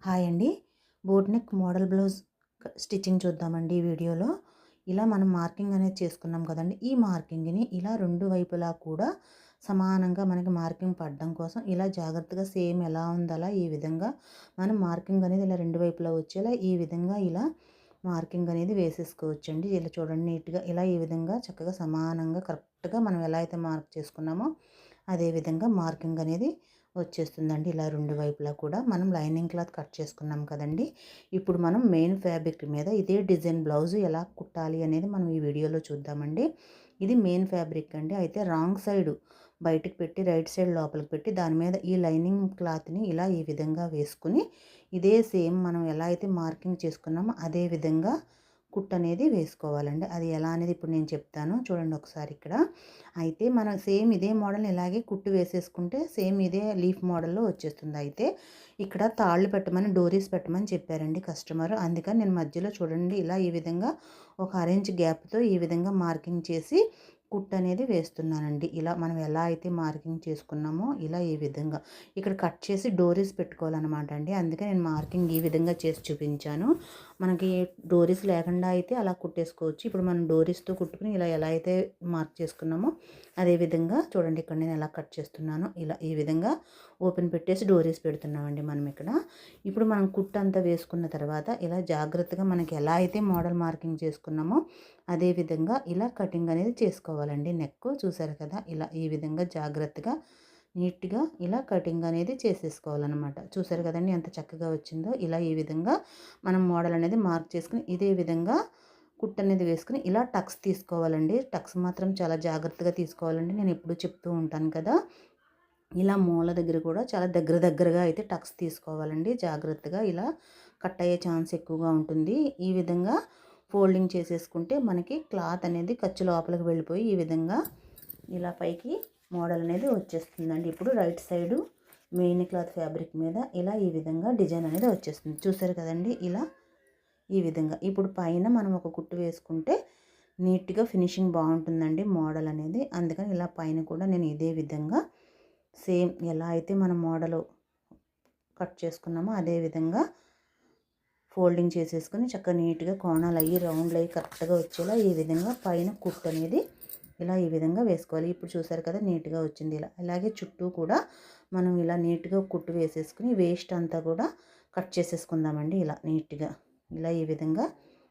Hi అండి. Boat neck model blouse stitching చూద్దామండి ఈ వీడియోలో. ఇలా మనం మార్కింగ్ అనేది చేసుకున్నాం కదండి. ఈ మార్కింగ్ని ఇలా రెండు వైపులా కూడా సమానంగా మనకి మార్కింగ్ పడడం కోసం ఇలా జాగ్రత్తగా సేమ్ ఎలా ఉందో అలా ఈ విధంగా మనం మార్కింగ్ అనేది ఇలా రెండు వైపులా వచ్చేలా ఈ విధంగా ఇలా మార్కింగ్ అనేది వేసేసుకోవచ్చండి. ఇలా చూడండి నీట్గా ఇలా ఈ విధంగా చక్కగా సమానంగా కరెక్ట్గా మనం ఎలా అయితే మార్క్ చేసుకున్నామో అదే విధంగా మార్కింగ్ అనేది వచ్చేస్తుందండి. ఇలా రెండు వైపులా కూడా మనం లైనింగ్ క్లాత్ కట్ చేసుకున్నాం కదండి. ఇప్పుడు మనం మెయిన్ ఫ్యాబ్రిక్ మీద ఇదే డిజైన్ బ్లౌజ్ ఎలా కుట్టాలి అనేది మనం ఈ వీడియోలో చూద్దామండి. ఇది మెయిన్ ఫ్యాబ్రిక్ అండి. అయితే రాంగ్ సైడ్ బయటికి పెట్టి రైట్ సైడ్ లోపలికి పెట్టి దాని మీద ఈ లైనింగ్ క్లాత్ని ఇలా ఈ విధంగా వేసుకుని ఇదే సేమ్ మనం ఎలా అయితే మార్కింగ్ చేసుకున్నామో అదే విధంగా కుట్టు అనేది వేసుకోవాలండి. అది ఎలా అనేది ఇప్పుడు నేను చెప్తాను చూడండి ఒకసారి ఇక్కడ. అయితే మనం సేమ్ ఇదే మోడల్ ఇలాగే కుట్టు వేసేసుకుంటే సేమ్ ఇదే లీఫ్ మోడల్లో వచ్చేస్తుంది. అయితే ఇక్కడ తాళ్ళు పెట్టమని డోరీస్ పెట్టమని చెప్పారండి కస్టమర్. అందుకని నేను మధ్యలో చూడండి ఇలా ఈ విధంగా ఒక అరెంజ్ గ్యాప్తో ఈ విధంగా మార్కింగ్ చేసి కుట్టు అనేది వేస్తున్నానండి. ఇలా మనం ఎలా అయితే మార్కింగ్ చేసుకున్నామో ఇలా ఈ విధంగా ఇక్కడ కట్ చేసి డోరీస్ పెట్టుకోవాలన్నమాట అండి. అందుకే నేను మార్కింగ్ ఈ విధంగా చేసి చూపించాను. మనకి డోరీస్ లేకుండా అయితే అలా కుట్టేసుకోవచ్చు. ఇప్పుడు మనం డోరీస్తో కుట్టుకుని ఇలా ఎలా అయితే మార్క్ చేసుకున్నామో అదే విధంగా చూడండి ఇక్కడ నేను ఎలా కట్ చేస్తున్నానో ఇలా ఈ విధంగా ఓపెన్ పెట్టేసి డోరీస్ పెడుతున్నామండి మనం ఇక్కడ. ఇప్పుడు మనం కుట్టు అంతా వేసుకున్న తర్వాత ఇలా జాగ్రత్తగా మనకి ఎలా అయితే మోడల్ మార్కింగ్ చేసుకున్నామో అదే విధంగా ఇలా కటింగ్ అనేది చేసుకోవాలండి. నెక్ చూసారు కదా ఇలా ఈ విధంగా జాగ్రత్తగా నీట్గా ఇలా కటింగ్ అనేది చేసేసుకోవాలన్నమాట. చూసారు కదండి ఎంత చక్కగా వచ్చిందో. ఇలా ఈ విధంగా మనం మోడల్ అనేది మార్క్ చేసుకుని ఇదే విధంగా కుట్టు అనేది వేసుకుని ఇలా టక్స్ తీసుకోవాలండి. టక్స్ మాత్రం చాలా జాగ్రత్తగా తీసుకోవాలండి. నేను ఎప్పుడూ చెప్తూ ఉంటాను కదా. ఇలా మూల దగ్గర కూడా చాలా దగ్గరగా అయితే టక్స్ తీసుకోవాలండి. జాగ్రత్తగా ఇలా కట్ అయ్యే ఛాన్స్ ఎక్కువగా ఉంటుంది. ఈ విధంగా ఫోల్డింగ్ చేసేసుకుంటే మనకి క్లాత్ అనేది ఖర్చు లోపలికి వెళ్ళిపోయి ఈ విధంగా ఇలా పైకి మోడల్ అనేది వచ్చేస్తుందండి. ఇప్పుడు right side main cloth fabric మీద ఇలా ఈ విధంగా డిజైన్ అనేది వచ్చేస్తుంది. చూసారు కదండి ఇలా ఈ విధంగా. ఇప్పుడు పైన మనం ఒక కుట్టు వేసుకుంటే నీట్గా ఫినిషింగ్ బాగుంటుందండి మోడల్ అనేది. అందుకని ఇలా పైన కూడా నేను ఇదే విధంగా సేమ్ ఎలా అయితే మనం మోడల్ కట్ చేసుకున్నామో అదే విధంగా ఫోల్డింగ్ చేసేసుకొని చక్కగా నీట్గా కోణాలు అయ్యి రౌండ్లు అయ్యి కరెక్ట్గా వచ్చేలా ఈ విధంగా పైన కుట్టు అనేది ఇలా ఈ విధంగా వేసుకోవాలి. ఇప్పుడు చూసారు కదా నీట్గా వచ్చింది ఇలా. అలాగే చుట్టూ కూడా మనం ఇలా నీట్గా కుట్టు వేసేసుకుని వేస్ట్ అంతా కూడా కట్ చేసేసుకుందామండి. ఇలా నీట్గా ఇలా ఈ విధంగా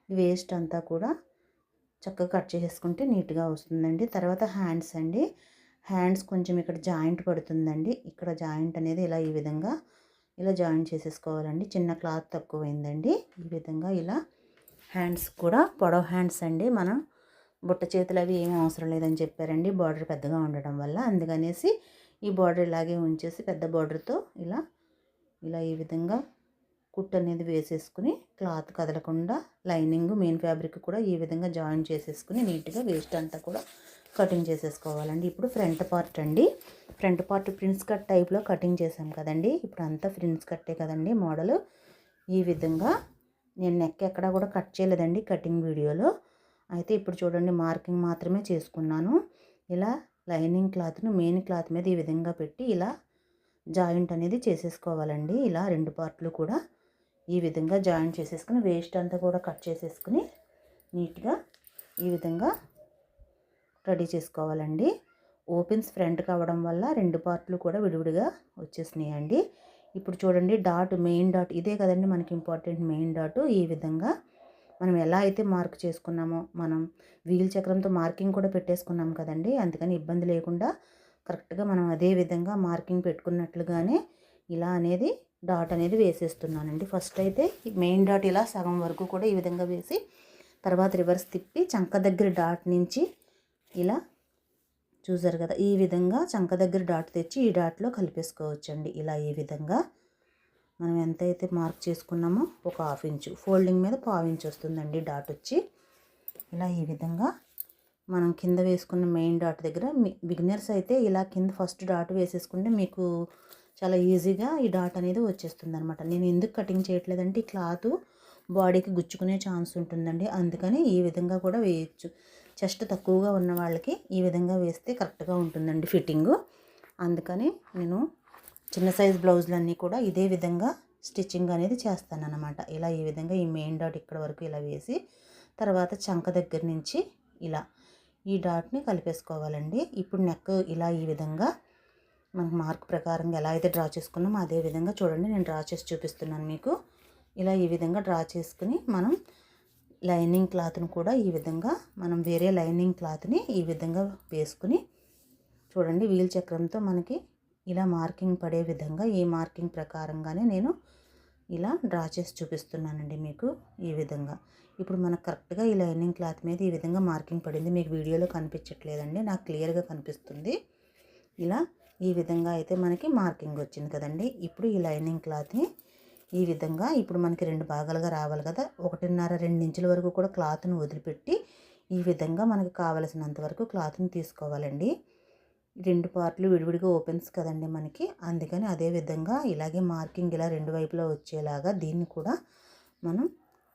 వేస్ట్ అంతా కూడా చక్కగా కట్ చేసేసుకుంటే నీట్గా వస్తుందండి. తర్వాత హ్యాండ్స్ అండి. హ్యాండ్స్ కొంచెం ఇక్కడ జాయింట్ పడుతుందండి. ఇక్కడ జాయింట్ అనేది ఇలా ఈ విధంగా ఇలా జాయింట్ చేసేసుకోవాలండి. చిన్న క్లాత్ తక్కువైందండి. ఈ విధంగా ఇలా హ్యాండ్స్ కూడా పొడవు హ్యాండ్స్ అండి. మనం బుట్ట చేతులు అవి ఏమీ అవసరం లేదని చెప్పారండి బార్డర్ పెద్దగా ఉండడం వల్ల. అందుకనేసి ఈ బార్డర్ ఇలాగే ఉంచేసి పెద్ద బార్డర్తో ఇలా ఇలా ఈ విధంగా కుట్టు అనేది వేసేసుకుని క్లాత్ కదలకుండా లైనింగ్ మెయిన్ ఫ్యాబ్రిక్ కూడా ఈ విధంగా జాయిన్ చేసేసుకుని నీట్గా వేస్ట్ అంతా కూడా కటింగ్ చేసేసుకోవాలండి. ఇప్పుడు ఫ్రంట్ పార్ట్ అండి. ఫ్రంట్ పార్ట్ ప్రిన్స్ కట్ టైప్లో కటింగ్ చేసాం కదండి. ఇప్పుడు అంతా ప్రిన్స్ కట్టే కదండి మోడల్. ఈ విధంగా నేను నెక్ ఎక్కడ కూడా కట్ చేయలేదండి కటింగ్ వీడియోలో. అయితే ఇప్పుడు చూడండి మార్కింగ్ మాత్రమే చేసుకున్నాను. ఇలా లైనింగ్ క్లాత్ను మెయిన్ క్లాత్ మీద ఈ విధంగా పెట్టి ఇలా జాయింట్ అనేది చేసేసుకోవాలండి. ఇలా రెండు పార్ట్లు కూడా ఈ విధంగా జాయింట్ చేసేసుకుని వేస్ట్ అంతా కూడా కట్ చేసేసుకుని నీట్గా ఈ విధంగా రెడీ చేసుకోవాలండి. ఓపెన్స్ ఫ్రంట్ కావడం వల్ల రెండు పార్ట్లు కూడా విడివిడిగా వచ్చేసినాయండి. ఇప్పుడు చూడండి డాట్ మెయిన్ డాట్ ఇదే కదండి మనకి ఇంపార్టెంట్ మెయిన్ డాట్. ఈ విధంగా మనం ఎలా అయితే మార్క్ చేసుకున్నామో మనం వీల్ చక్రంతో మార్కింగ్ కూడా పెట్టేసుకున్నాం కదండి. అందుకని ఇబ్బంది లేకుండా కరెక్ట్గా మనం అదే విధంగా మార్కింగ్ పెట్టుకున్నట్లుగానే ఇలా అనేది డాట్ అనేది వేసేస్తున్నానండి. ఫస్ట్ అయితే మెయిన్ డాట్ ఇలా సగం వరకు కూడా ఈ విధంగా వేసి తర్వాత రివర్స్ తిప్పి చంక దగ్గర డాట్ నుంచి ఇలా చూసారు కదా ఈ విధంగా చంక దగ్గర డాట్ తెచ్చి ఈ డాట్లో కలిపేసుకోవచ్చండి. ఇలా ఈ విధంగా మనం ఎంతైతే మార్క్ చేసుకున్నామో ఒక హాఫ్ ఇంచు ఫోల్డింగ్ మీద పావు ఇంచు వస్తుందండి డాట్ వచ్చి. ఇలా ఈ విధంగా మనం కింద వేసుకున్న మెయిన్ డాట్ దగ్గర బిగినర్స్ అయితే ఇలా కింద ఫస్ట్ డాట్ వేసేసుకుంటే మీకు చాలా ఈజీగా ఈ డాట్ అనేది వచ్చేస్తుంది అనమాట. నేను ఎందుకు కటింగ్ చేయట్లేదంటే ఈ క్లాత్ బాడీకి గుచ్చుకునే ఛాన్స్ ఉంటుందండి. అందుకని ఈ విధంగా కూడా వేయచ్చు. చెస్ట్ తక్కువగా ఉన్న వాళ్ళకి ఈ విధంగా వేస్తే కరెక్ట్గా ఉంటుందండి ఫిట్టింగు. అందుకని నేను చిన్న సైజ్ బ్లౌజులన్నీ కూడా ఇదే విధంగా స్టిచ్చింగ్ అనేది చేస్తానన్నమాట. ఇలా ఈ విధంగా ఈ మెయిన్ డాట్ ఇక్కడ వరకు ఇలా వేసి తర్వాత చంక దగ్గర నుంచి ఇలా ఈ డాట్ని కలిపేసుకోవాలండి. ఇప్పుడు నెక్ ఇలా ఈ విధంగా మనకు మార్క్ ప్రకారంగా ఎలా అయితే డ్రా చేసుకున్నామో అదే విధంగా చూడండి, నేను డ్రా చేసి చూపిస్తున్నాను మీకు. ఇలా ఈ విధంగా డ్రా చేసుకుని మనం లైనింగ్ క్లాత్ని కూడా ఈ విధంగా మనం వేరే లైనింగ్ క్లాత్ని ఈ విధంగా వేసుకుని చూడండి, వీల్ చక్రంతో మనకి ఇలా మార్కింగ్ పడే విధంగా ఈ మార్కింగ్ ప్రకారంగానే నేను ఇలా డ్రా చేసి చూపిస్తున్నానండి మీకు. ఈ విధంగా ఇప్పుడు మనకు కరెక్ట్గా ఈ లైనింగ్ క్లాత్ మీద ఈ విధంగా మార్కింగ్ పడింది. మీకు వీడియోలో కనిపించట్లేదండి, నాకు క్లియర్గా కనిపిస్తుంది. ఇలా ఈ విధంగా అయితే మనకి మార్కింగ్ వచ్చింది కదండి. ఇప్పుడు ఈ లైనింగ్ క్లాత్ని ఈ విధంగా ఇప్పుడు మనకి 2 భాగాలుగా రావాలి కదా, 1.5-2 ఇంచుల వరకు కూడా క్లాత్ను వదిలిపెట్టి ఈ విధంగా మనకు కావలసినంత వరకు క్లాత్ని తీసుకోవాలండి. 2 పార్ట్లు విడివిడిగా ఓపెన్స్ కదండి మనకి, అందుకని అదే విధంగా ఇలాగే మార్కింగ్ ఇలా 2 వైపులా వచ్చేలాగా దీన్ని కూడా మనం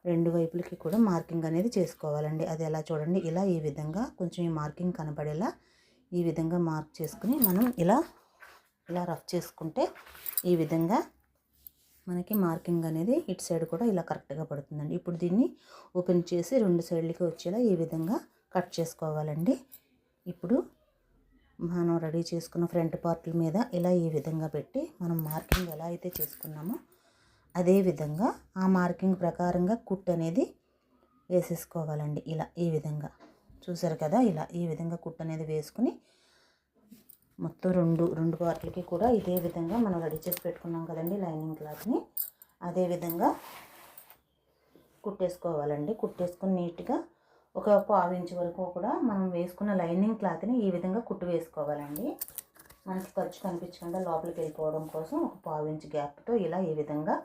2 వైపులకి కూడా మార్కింగ్ అనేది చేసుకోవాలండి. అది ఎలా చూడండి, ఇలా ఈ విధంగా కొంచెం ఈ మార్కింగ్ కనపడేలా ఈ విధంగా మార్క్ చేసుకుని మనం ఇలా రఫ్ చేసుకుంటే ఈ విధంగా మనకి మార్కింగ్ అనేది ఇటు సైడ్ కూడా ఇలా కరెక్ట్గా పడుతుందండి. ఇప్పుడు దీన్ని ఓపెన్ చేసి 2 సైడ్లకి వచ్చేలా ఈ విధంగా కట్ చేసుకోవాలండి. ఇప్పుడు మనం రెడీ చేసుకున్న ఫ్రంట్ పార్ట్ల మీద ఇలా ఈ విధంగా పెట్టి మనం మార్కింగ్ ఎలా అయితే చేసుకున్నామో అదే విధంగా ఆ మార్కింగ్ ప్రకారంగా కుట్ అనేది వేసేసుకోవాలండి. ఇలా ఈ విధంగా చూసారు కదా, ఇలా ఈ విధంగా కుట్ అనేది వేసుకుని మొత్తం రెండు పార్ట్లకి కూడా ఇదే విధంగా మనం రెడీ చేసి పెట్టుకున్నాం కదండి లైనింగ్ క్లాత్ని, అదే విధంగా కుట్టేసుకోవాలండి. కుట్టేసుకుని నీట్గా ఒక 1/4 ఇంచు వరకు కూడా మనం వేసుకున్న లైనింగ్ క్లాత్ని ఈ విధంగా కుట్టు వేసుకోవాలండి. మనకి ఖర్చు కనిపించకుండా లోపలికి వెళ్ళిపోవడం కోసం ఒక 1/4 ఇంచు గ్యాప్తో ఇలా ఈ విధంగా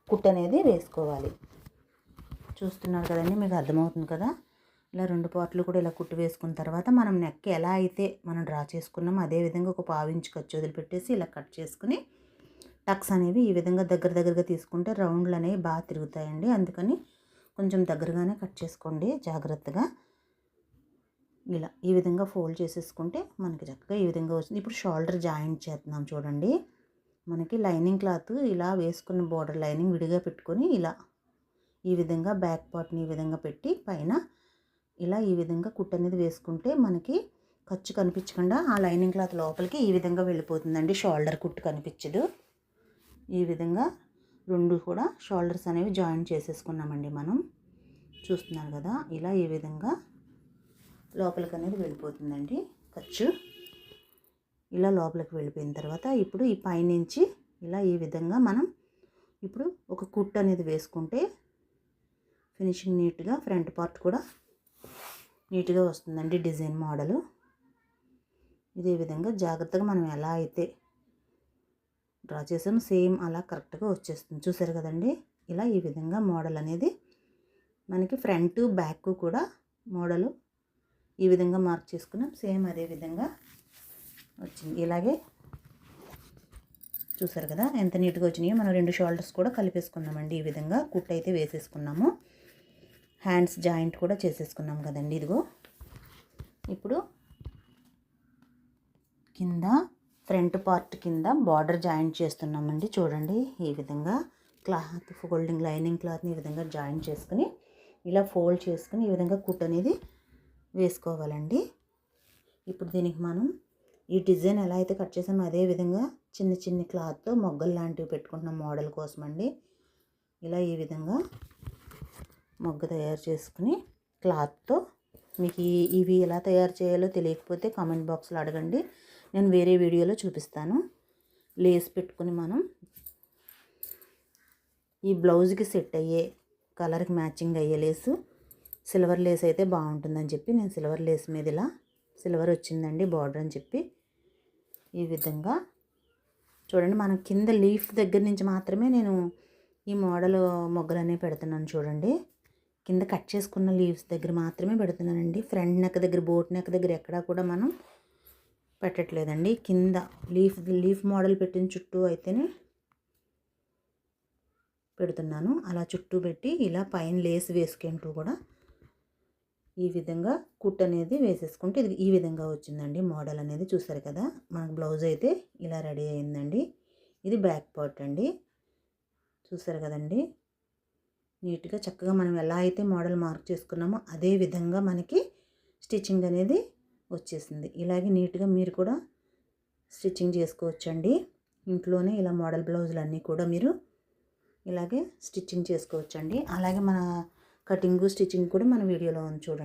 కుట్టు అనేది వేసుకోవాలి. చూస్తున్నారు కదండి, మీకు అర్థమవుతుంది కదా. ఇలా 2 పార్ట్లు కూడా ఇలా కుట్టు వేసుకున్న తర్వాత మనం నెక్ ఎలా అయితే మనం డ్రా చేసుకున్నామో అదే విధంగా ఒక 1/4 ఇంచు ఖర్చు వదిలిపెట్టేసి ఇలా కట్ చేసుకుని టక్స్ అనేవి ఈ విధంగా దగ్గరగా తీసుకుంటే రౌండ్లు అనేవి బాగా తిరుగుతాయండి. అందుకని కొంచెం దగ్గరగానే కట్ చేసుకోండి జాగ్రత్తగా. ఇలా ఈ విధంగా ఫోల్డ్ చేసేసుకుంటే మనకి చక్కగా ఈ విధంగా వస్తుంది. ఇప్పుడు షోల్డర్ జాయింట్ చేస్తున్నాం చూడండి. మనకి లైనింగ్ క్లాత్ ఇలా వేసుకున్న బోర్డర్ లైనింగ్ విడిగా పెట్టుకొని ఇలా ఈ విధంగా బ్యాక్ పార్ట్ని ఈ విధంగా పెట్టి పైన ఇలా ఈ విధంగా కుట్టు అనేది వేసుకుంటే మనకి ఖర్చు కనిపించకుండా ఆ లైనింగ్ క్లాత్ లోపలికి ఈ విధంగా వెళ్ళిపోతుందండి. షోల్డర్ కుట్టు కనిపించదు. ఈ విధంగా 2 కూడా షోల్డర్స్ అనేవి జాయిన్ చేసేసుకున్నామండి మనం. చూస్తున్నారు కదా, ఇలా ఈ విధంగా లోపలికి అనేది వెళ్ళిపోతుందండి ఖర్చు. ఇలా లోపలికి వెళ్ళిపోయిన తర్వాత ఇప్పుడు ఈ పైనుంచి ఇలా ఈ విధంగా మనం ఇప్పుడు ఒక కుట్టు అనేది వేసుకుంటే ఫినిషింగ్ నీట్గా ఫ్రంట్ పార్ట్ కూడా నీట్గా వస్తుందండి. డిజైన్ మోడలు ఇదే విధంగా జాగ్రత్తగా మనం ఎలా అయితే డ్రా చేసామో సేమ్ అలా కరెక్ట్గా వచ్చేస్తుంది. చూసారు కదండి, ఇలా ఈ విధంగా మోడల్ అనేది మనకి ఫ్రంట్ బ్యాక్ కూడా మోడలు ఈ విధంగా మార్క్ చేసుకున్నాం. సేమ్ అదే విధంగా వచ్చింది. ఇలాగే చూసారు కదా ఎంత నీట్గా వచ్చినాయో. మనం 2 షోల్డర్స్ కూడా కలిపేసుకున్నామండి. ఈ విధంగా కుట్ అయితే వేసేసుకున్నాము. హ్యాండ్స్ జాయింట్ కూడా చేసేసుకున్నాం కదండి. ఇదిగో ఇప్పుడు కింద ఫ్రంట్ పార్ట్ కింద బార్డర్ జాయింట్ చేస్తున్నామండి. చూడండి, ఈ విధంగా క్లాత్ ఫోల్డింగ్ లైనింగ్ క్లాత్ని ఈ విధంగా జాయింట్ చేసుకుని ఇలా ఫోల్డ్ చేసుకుని ఈ విధంగా కుట్ అనేది వేసుకోవాలండి. ఇప్పుడు దీనికి మనం ఈ డిజైన్ ఎలా అయితే కట్ చేసామో అదే విధంగా చిన్న క్లాత్తో మొగ్గలు లాంటివి పెట్టుకుంటున్నాం మోడల్ కోసం అండి. ఇలా ఈ విధంగా మొగ్గ తయారు చేసుకుని క్లాత్తో మీకు ఇవి ఎలా తయారు చేయాలో తెలియకపోతే కామెంట్ బాక్స్లో అడగండి, నేను వేరే వీడియోలో చూపిస్తాను. లేస్ పెట్టుకుని మనం ఈ బ్లౌజ్కి సెట్ అయ్యే కలర్కి మ్యాచింగ్ అయ్యే లేసు సిల్వర్ లేస్ అయితే బాగుంటుందని చెప్పి నేను సిల్వర్ లేస్ మీద ఇలా సిల్వర్ వచ్చిందండి బార్డర్ అని చెప్పి ఈ విధంగా చూడండి. మనం కింద లీఫ్ దగ్గర నుంచి మాత్రమే నేను ఈ మోడల్ మొగ్గలు అనేవి పెడుతున్నాను. చూడండి, కింద కట్ చేసుకున్న లీవ్స్ దగ్గర మాత్రమే పెడుతున్నానండి. ఫ్రంట్ నెక్ దగ్గర బోట్ నెక్ దగ్గర ఎక్కడా కూడా మనం పెట్టట్లేదండి. కింద లీఫ్ మోడల్ పెట్టిన చుట్టూ అయితేనే పెడుతున్నాను. అలా చుట్టూ పెట్టి ఇలా పైన లేస్ వేసుకుంటూ కూడా ఈ విధంగా కుట్ అనేది వేసేసుకుంటే ఇది ఈ విధంగా వచ్చిందండి మోడల్ అనేది. చూసారు కదా, మనకు బ్లౌజ్ అయితే ఇలా రెడీ అయిందండి. ఇది బ్యాక్ పార్ట్ అండి. చూసారు కదండి. నీట్గా చక్కగా మనం ఎలా అయితే మోడల్ మార్క్ చేసుకున్నామో అదే విధంగా మనకి స్టిచ్చింగ్ అనేది వచ్చేసింది. ఇలాగే నీట్గా మీరు కూడా స్టిచ్చింగ్ చేసుకోవచ్చండి. ఇంట్లోనే ఇలా మోడల్ బ్లౌజులన్నీ కూడా మీరు ఇలాగే స్టిచ్చింగ్ చేసుకోవచ్చండి. అలాగే మన కటింగు స్టిచ్చింగ్ కూడా మన వీడియోలో ఉంది చూడండి.